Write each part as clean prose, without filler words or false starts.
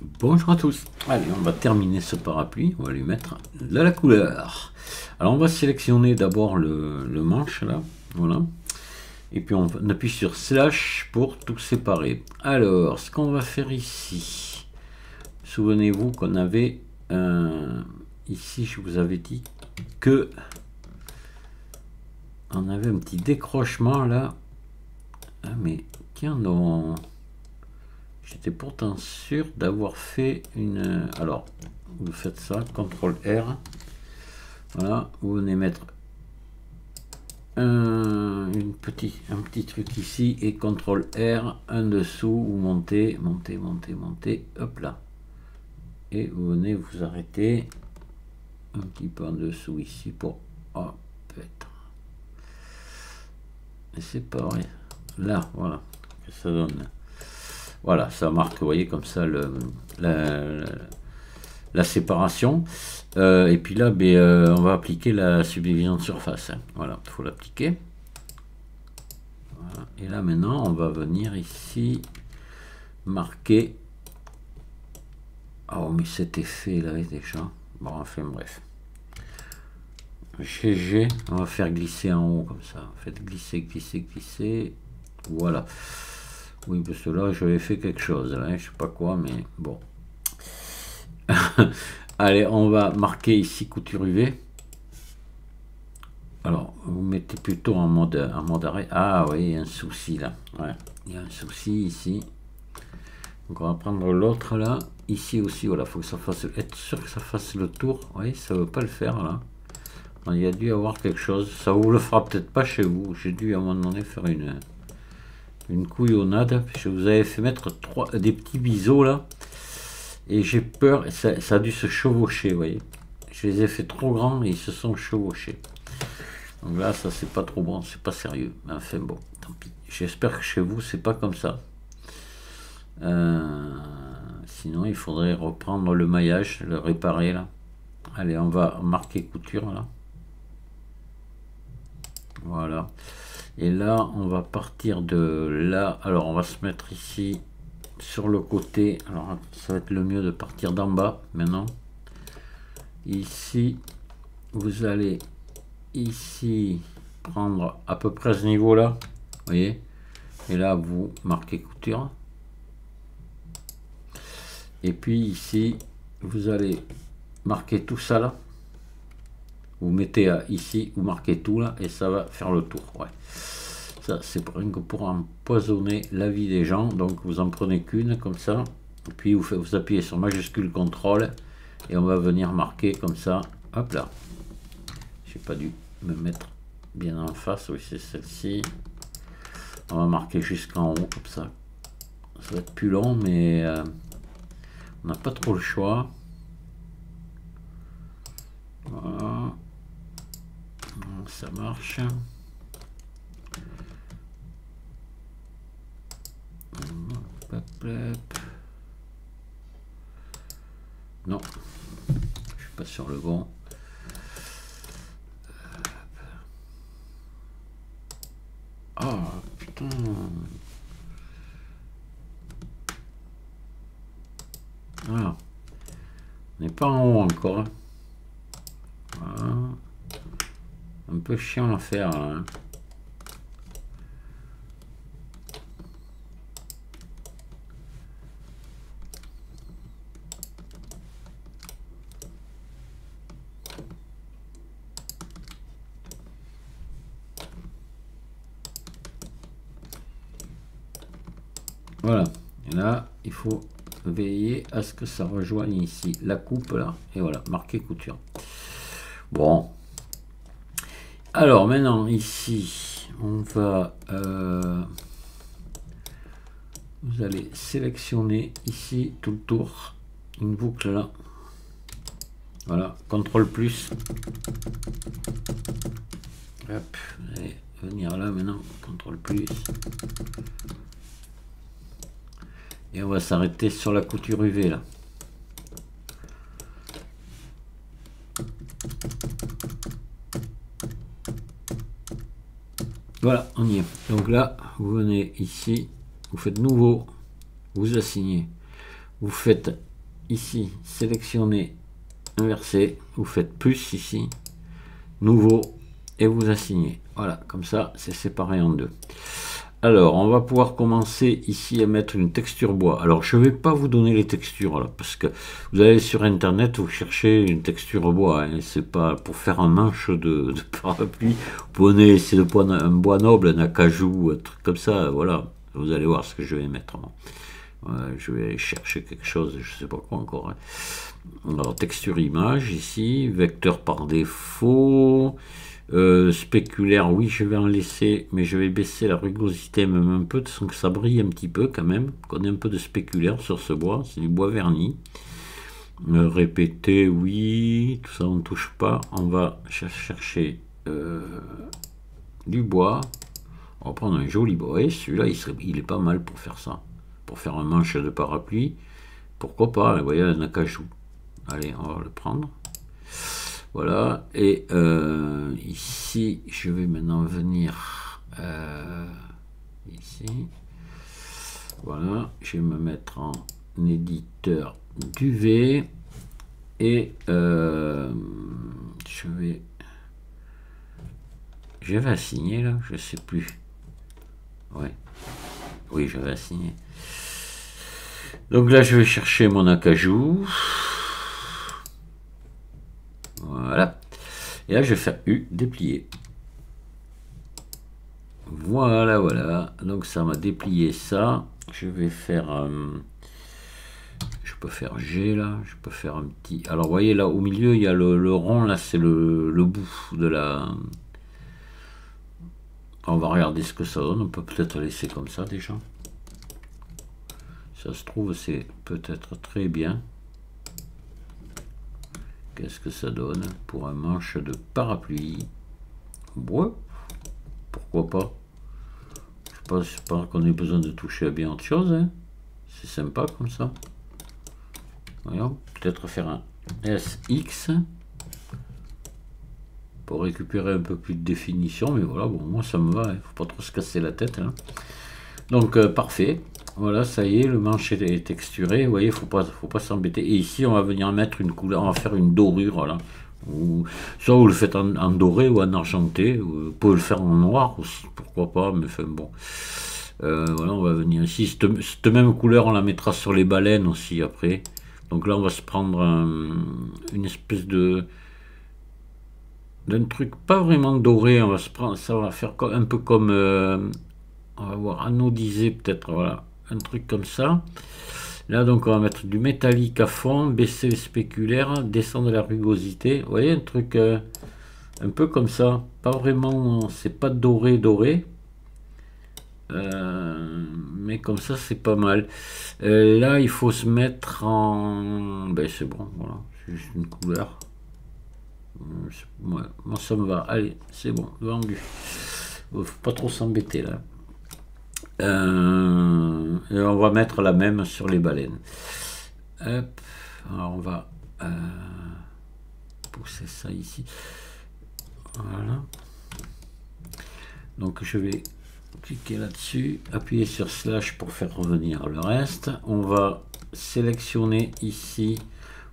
Bonjour à tous. Allez, on va terminer ce parapluie. On va lui mettre de la couleur. Alors, on va sélectionner d'abord le manche, là. Voilà. Et puis, on appuie sur slash pour tout séparer. Alors, ce qu'on va faire ici. Souvenez-vous qu'on avait... ici, je vous avais dit que... on avait un petit décrochement, là. Ah, mais tiens, non... J'étais pourtant sûr d'avoir fait une... Alors, vous faites ça, CTRL R. Voilà, vous venez mettre un petit truc ici et CTRL R, un dessous, vous montez, montez, montez, montez, hop là. Et vous venez vous arrêter un petit peu en dessous ici pour... Oh, peut-être. Et c'est pas vrai. Là, voilà, que ça donne... Voilà, ça marque, vous voyez, comme ça, la séparation. Et puis là, on va appliquer la subdivision de surface. Hein. Voilà, il faut l'appliquer. Voilà. Et là, maintenant, on va venir ici, marquer... Oh, mais cet effet, là, déjà... Bon, enfin, bref. GG, on va faire glisser en haut, comme ça. Faites glisser, glisser, glisser. Voilà. Oui, parce que là, j'avais fait quelque chose, là, je sais pas quoi, mais bon. Allez, on va marquer ici couture UV. Alors, vous mettez plutôt en mode arrêt. Ah oui, il y a un souci là. Ouais, il y a un souci ici. Donc, on va prendre l'autre là. Ici aussi, voilà, il faut que ça fasse, être sûr que ça fasse le tour. Oui, ça ne veut pas le faire là. Il y a dû avoir quelque chose. Ça vous le fera peut-être pas chez vous. J'ai dû à un moment donné faire une couillonnade. Je vous avais fait mettre des petits biseaux là. Et j'ai peur, ça a dû se chevaucher, vous voyez. Je les ai fait trop grands et ils se sont chevauchés. Donc là, ça c'est pas trop bon, c'est pas sérieux. Mais enfin bon, tant pis. J'espère que chez vous, c'est pas comme ça. Sinon, il faudrait reprendre le maillage, le réparer là. Allez, on va marquer couture là. Voilà. Et là, on va partir de là. Alors, on va se mettre ici sur le côté. Alors, ça va être le mieux de partir d'en bas maintenant. Ici, vous allez ici prendre à peu près ce niveau là. Vous voyez. Et là, vous marquez couture. Et puis ici, vous allez marquer tout ça là. Vous mettez ici, vous marquez tout là, et ça va faire le tour. Ouais. Ça, c'est pour empoisonner la vie des gens. Donc, vous en prenez qu'une comme ça. Et puis, vous appuyez sur majuscule CTRL. Et on va venir marquer comme ça. Hop là. J'ai pas dû me mettre bien en face. Oui, c'est celle-ci. On va marquer jusqu'en haut comme ça. Ça va être plus long, mais on n'a pas trop le choix. Voilà. Ça marche. Non, je suis pas sur le bon. Ah putain. Voilà. On n'est pas en haut encore. Voilà. Un peu chiant à faire là. Hein. Voilà. Et là, il faut veiller à ce que ça rejoigne ici la coupe là. Et voilà, marquer couture. Bon. Alors maintenant ici, on va... vous allez sélectionner ici tout le tour. Une boucle là. Voilà, CTRL plus. Hop, vous allez venir là maintenant, CTRL plus. Et on va s'arrêter sur la couture UV là. Voilà, on y est. Donc là, vous venez ici, vous faites nouveau, vous assignez. Vous faites ici, sélectionnez, inverser, vous faites plus ici, nouveau, et vous assignez. Voilà, comme ça, c'est séparé en deux. Alors, on va pouvoir commencer ici à mettre une texture bois. Alors, je ne vais pas vous donner les textures, là, parce que vous allez sur Internet, vous cherchez une texture bois. Hein, c'est pas pour faire un manche de parapluie. Vous prenez, c'est un bois noble, un acajou, un truc comme ça. Voilà, vous allez voir ce que je vais mettre. Je vais chercher quelque chose, je ne sais pas quoi encore. Hein. Alors, texture image, ici, vecteur par défaut... spéculaire, oui, je vais en laisser, mais je vais baisser la rugosité même un peu, de façon que ça brille un petit peu quand même, qu'on ait un peu de spéculaire sur ce bois, c'est du bois verni. Répéter, oui, tout ça on ne touche pas, on va chercher du bois, on va prendre un joli bois, et celui-là il est pas mal pour faire ça, pour faire un manche de parapluie, pourquoi pas, vous voyez, un acajou, allez, on va le prendre. Voilà, et ici, je vais maintenant venir ici. Voilà, je vais me mettre en éditeur duvet et je vais assigner là, je sais plus. Ouais, oui, je vais assigner. Donc là, je vais chercher mon acajou. Voilà. Et là, je vais faire U, déplier. Voilà, voilà. Donc, ça m'a déplié ça. Je vais faire... je peux faire G, là. Je peux faire un petit... Alors, vous voyez, là, au milieu, il y a le rond. Là, c'est le bout de la... On va regarder ce que ça donne. On peut peut-être laisser comme ça, déjà. Ça se trouve, c'est peut-être très bien. Qu'est-ce que ça donne pour un manche de parapluie? Ouais, pourquoi pas? Je pense pas qu'on ait besoin de toucher à bien autre chose. Hein. C'est sympa comme ça. Voyons, peut-être faire un SX pour récupérer un peu plus de définition. Mais voilà, bon, moi ça me va. Il ne faut pas trop se casser la tête. Hein. Donc, parfait. Voilà, ça y est, le manche est texturé. Vous voyez, faut pas s'embêter. Et ici, on va venir mettre une couleur, on va faire une dorure, là. Ou, soit vous le faites en doré ou en argenté. Vous pouvez le faire en noir aussi, pourquoi pas, mais enfin bon. Voilà, on va venir ici. Cette même couleur, on la mettra sur les baleines aussi après. Donc là, on va se prendre une espèce d'un truc pas vraiment doré. On va se prendre, ça va faire un peu comme, on va voir, anodisé peut-être, voilà. Un truc comme ça. Là, donc, on va mettre du métallique à fond, baisser le spéculaire, descendre la rugosité. Vous voyez, un truc un peu comme ça. Pas vraiment, c'est pas doré, doré. Mais comme ça, c'est pas mal. Là, il faut se mettre en... Ben, c'est bon, voilà. C'est juste une couleur. Ouais, moi, ça me va. Allez, c'est bon, vendu. Faut pas trop s'embêter, là. Et on va mettre la même sur les baleines. Hop, alors on va pousser ça ici. Voilà. Donc je vais cliquer là-dessus, appuyer sur slash pour faire revenir le reste. On va sélectionner ici,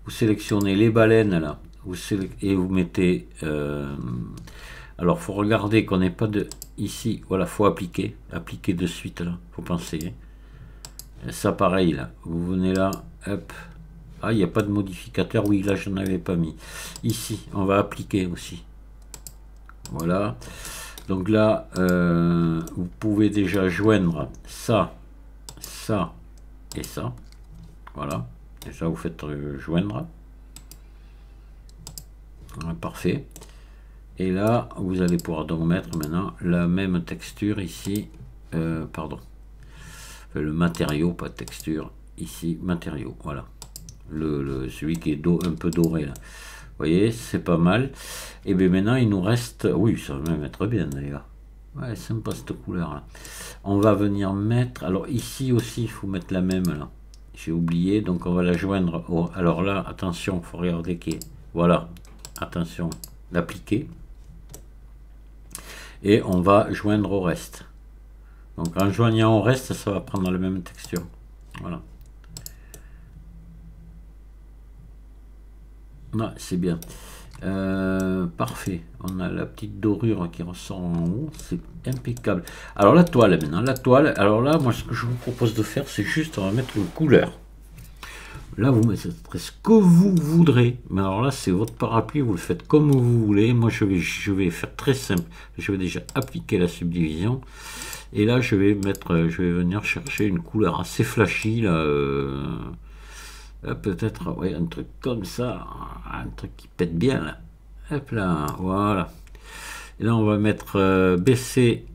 vous sélectionnez les baleines là, et vous mettez... alors, faut regarder qu'on n'ait pas de... Ici, voilà, faut appliquer de suite, là, faut penser. Ça, pareil, là, vous venez là, hop. Ah, il n'y a pas de modificateur, oui, là, je n'en avais pas mis. Ici, on va appliquer aussi. Voilà. Donc là, vous pouvez déjà joindre ça, ça et ça. Voilà. Et ça, vous faites joindre. Voilà, parfait. Et là, vous allez pouvoir donc mettre maintenant la même texture ici, pardon, le matériau, pas texture, ici, matériau, voilà, celui qui est un peu doré là. Vous voyez, c'est pas mal. Et bien maintenant, il nous reste, oui, ça va même être bien d'ailleurs. Ouais, sympa cette couleur là. On va venir mettre, alors ici aussi, il faut mettre la même là. J'ai oublié, donc on va la joindre. Alors là, attention, il faut regarder qui est. Voilà, attention, l'appliquer. Et on va joindre au reste. Donc en joignant au reste, ça va prendre la même texture. Voilà. Ouais, c'est bien. Parfait. On a la petite dorure qui ressort en haut. C'est impeccable. Alors la toile maintenant. La toile. Alors là, moi ce que je vous propose de faire, c'est juste on va mettre une couleur. Là, vous mettez ce que vous voudrez. Mais alors là, c'est votre parapluie. Vous le faites comme vous voulez. Moi, je vais faire très simple. Je vais déjà appliquer la subdivision. Et là, je vais venir chercher une couleur assez flashy là. Peut-être ouais, un truc comme ça, un truc qui pète bien là. Hop là, voilà. Et là on va mettre baisser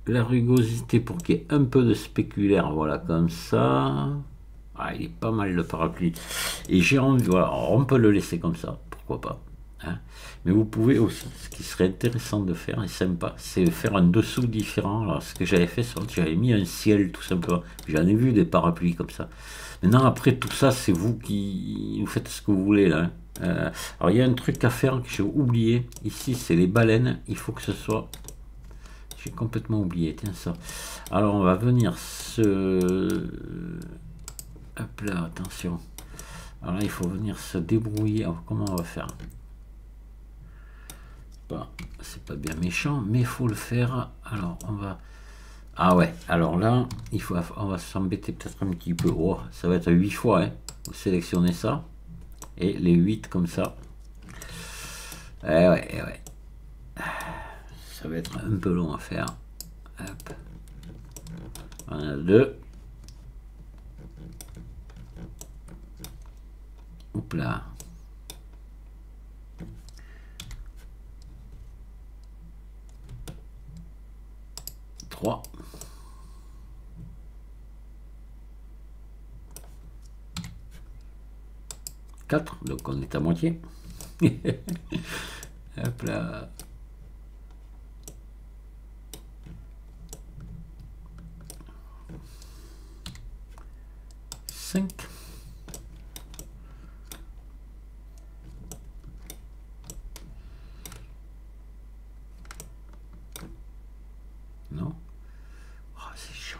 la rugosité pour qu'il y ait un peu de spéculaire, voilà, comme ça. Ah, il est pas mal le parapluie. Et j'ai envie, voilà, on peut le laisser comme ça, pourquoi pas. Hein. Mais vous pouvez aussi, ce qui serait intéressant de faire et sympa, c'est faire un dessous différent. Alors ce que j'avais fait, j'avais mis un ciel tout simplement. J'en ai vu des parapluies comme ça. Maintenant, après tout ça, c'est vous qui vous faites ce que vous voulez là. Alors, il y a un truc à faire que j'ai oublié. Ici, c'est les baleines. Il faut que ce soit. J'ai complètement oublié. Tiens, ça. Alors, on va venir se. Hop là, attention. Alors là, il faut venir se débrouiller. Alors, comment on va faire? Bon, c'est pas bien méchant, mais il faut le faire. Alors, on va. Ah ouais, alors là, on va s'embêter peut-être un petit peu. Oh, ça va être 8 fois, hein. Vous sélectionnez ça. Et les 8 comme ça. Ouais. Ça va être un peu long à faire. Hop. On a 2. Hop là. 3. 4, donc on est à moitié. Hop là. 5. Non. Oh, c'est chiant.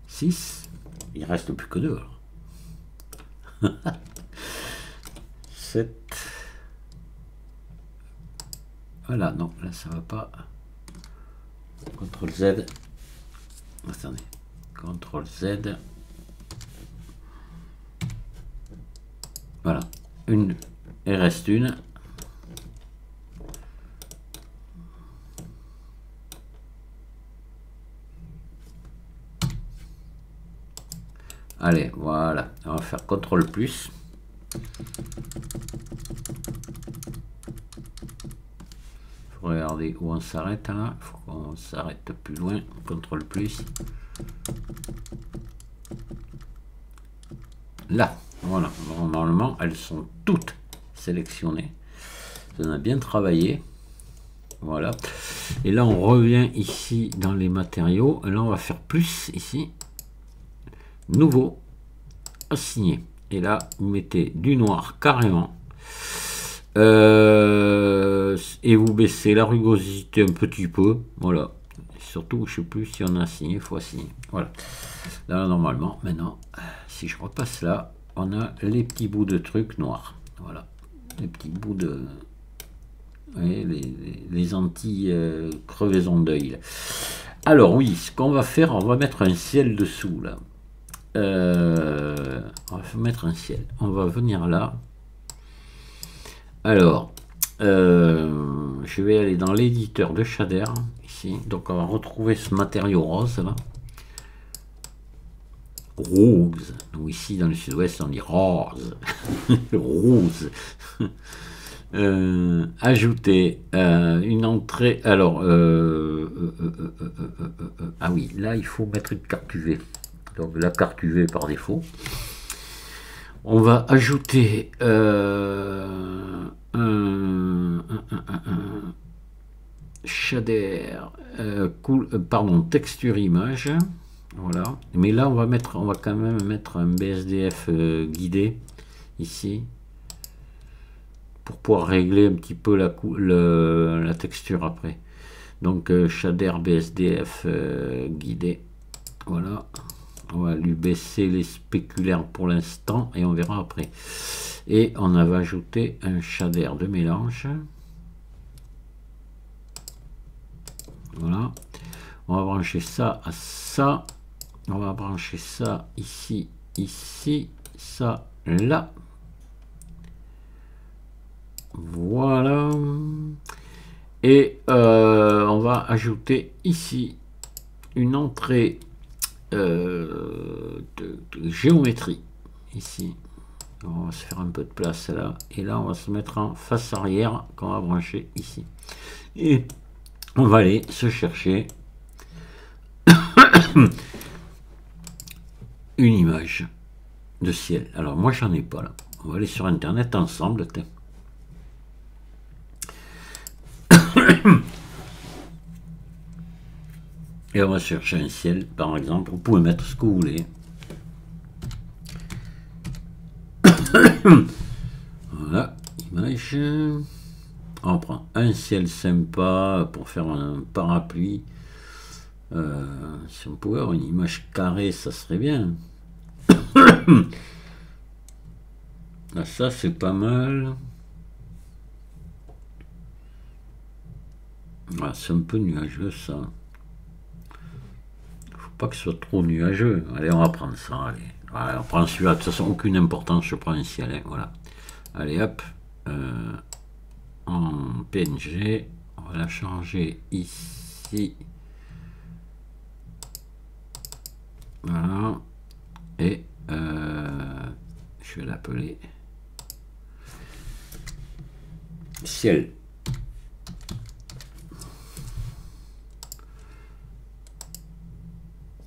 6. Il reste plus que 2 alors. 7. Voilà, non, là ça va pas. CTRL Z. Attendez. CTRL Z. Voilà. Une. Il reste une. Allez, voilà. On va faire CTRL plus. Faut regarder où on s'arrête là. Faut qu'on s'arrête plus loin. CTRL plus. Là, voilà. Normalement, elles sont toutes sélectionnées. Ça en a bien travaillé. Voilà. Et là, on revient ici dans les matériaux. Et là, on va faire plus ici. Nouveau, assigné. Et là, vous mettez du noir carrément. Et vous baissez la rugosité un petit peu. Voilà. Surtout, je ne sais plus si on a assigné, il faut assigner. Voilà. Là, normalement, maintenant, si je repasse là, on a les petits bouts de trucs noirs. Voilà. Les petits bouts de... voyez, les anti-crevaisons d'œil. Alors oui, ce qu'on va faire, on va mettre un ciel dessous là. On va mettre un ciel. On va venir là. Alors, je vais aller dans l'éditeur de shader ici. Donc on va retrouver ce matériau rose là. Rose. Donc ici dans le sud-ouest on dit rose. Rose. Ajouter une entrée. Alors, ah oui, là il faut mettre une carte UV. Donc la carte UV par défaut. On va ajouter shader, pardon, texture image. Voilà. Mais là on va quand même mettre un BSDF guidé ici pour pouvoir régler un petit peu la texture après. Donc shader BSDF guidé. Voilà. On va lui baisser les spéculaires pour l'instant et on verra après. Et on avait ajouté un shader de mélange. Voilà. On va brancher ça à ça. On va brancher ça ici, ici, ça, là. Voilà. Et on va ajouter ici une entrée de géométrie. Ici. On va se faire un peu de place là. Et là, on va se mettre en face arrière qu'on va brancher ici. Et on va aller se chercher une image de ciel. Alors moi j'en ai pas là. On va aller sur internet ensemble. Et on va chercher un ciel par exemple. Vous pouvez mettre ce que vous voulez. Voilà, image. On prend un ciel sympa pour faire un parapluie. Si on pouvait avoir une image carrée, ça serait bien. Là, ça c'est pas mal. Ah, c'est un peu nuageux ça. Faut pas que ce soit trop nuageux. Allez, on va prendre ça. Allez, voilà, on prend celui-là. De toute façon, aucune importance. Je prends un ciel. Hein, voilà. Allez, hop. En PNG, on va la changer ici. Voilà. Et je vais l'appeler ciel.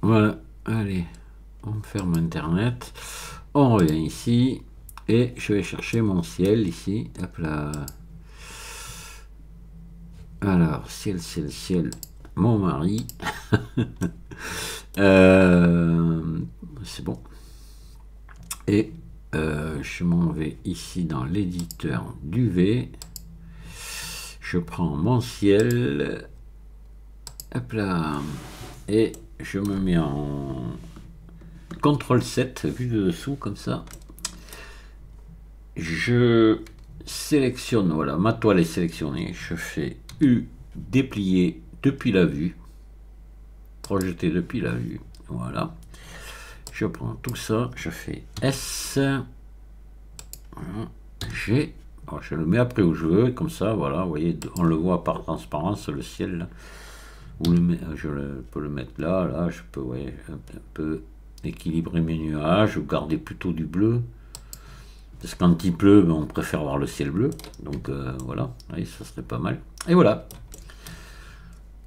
Voilà, allez, on ferme internet, on revient ici et je vais chercher mon ciel ici, hop là. Alors, ciel, ciel, ciel, mon mari. C'est bon. Et je m'en vais ici dans l'éditeur d'UV. Je prends mon ciel. Hop là. Et je me mets en CTRL 7, vue de dessous, comme ça. Je sélectionne, voilà, ma toile est sélectionnée. Je fais U, déplier depuis la vue. Projeter depuis la vue. Voilà. Je prends tout ça, je fais S. Voilà, G. Alors, je le mets après où je veux, comme ça, voilà, vous voyez, on le voit par transparence, le ciel, là. Je peux le mettre là, là, je peux, ouais, un peu équilibrer mes nuages, ou garder plutôt du bleu. Parce que quand il pleut, ben, on préfère voir le ciel bleu. Donc voilà, oui, ça serait pas mal. Et voilà.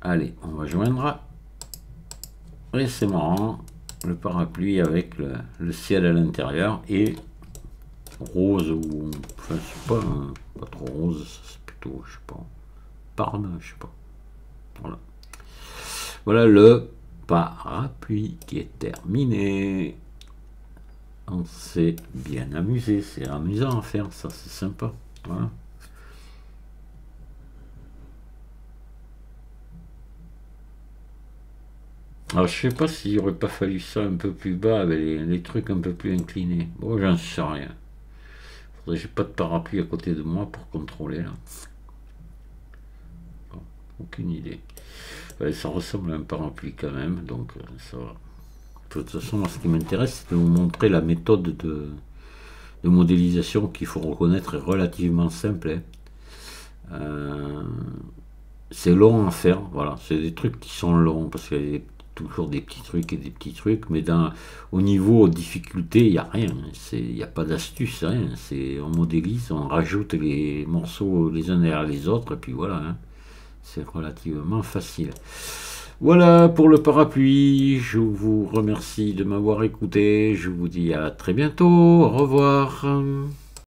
Allez, on va joindre. Et c'est marrant, le parapluie avec le ciel à l'intérieur et rose ou enfin c'est pas, pas trop rose, c'est plutôt je sais pas parme, je sais pas. Voilà. Voilà le parapluie qui est terminé. On s'est bien amusé, c'est amusant à faire ça, c'est sympa. Voilà. Alors je sais pas s'il aurait pas fallu ça un peu plus bas avec les trucs un peu plus inclinés. Bon, j'en sais rien. J'ai pas de parapluie à côté de moi pour contrôler là. Bon, aucune idée. Ouais, ça ressemble à un parapluie quand même, donc ça va. De toute façon, moi, ce qui m'intéresse, c'est de vous montrer la méthode de modélisation qu'il faut reconnaître est relativement simple. Hein. C'est long à faire, voilà. C'est des trucs qui sont longs parce qu'il y a toujours des petits trucs et des petits trucs, mais au niveau difficulté, il n'y a rien. Il n'y a pas d'astuce, rien. On modélise, on rajoute les morceaux les uns derrière les autres, et puis voilà. Hein. C'est relativement facile. Voilà pour le parapluie. Je vous remercie de m'avoir écouté. Je vous dis à très bientôt. Au revoir.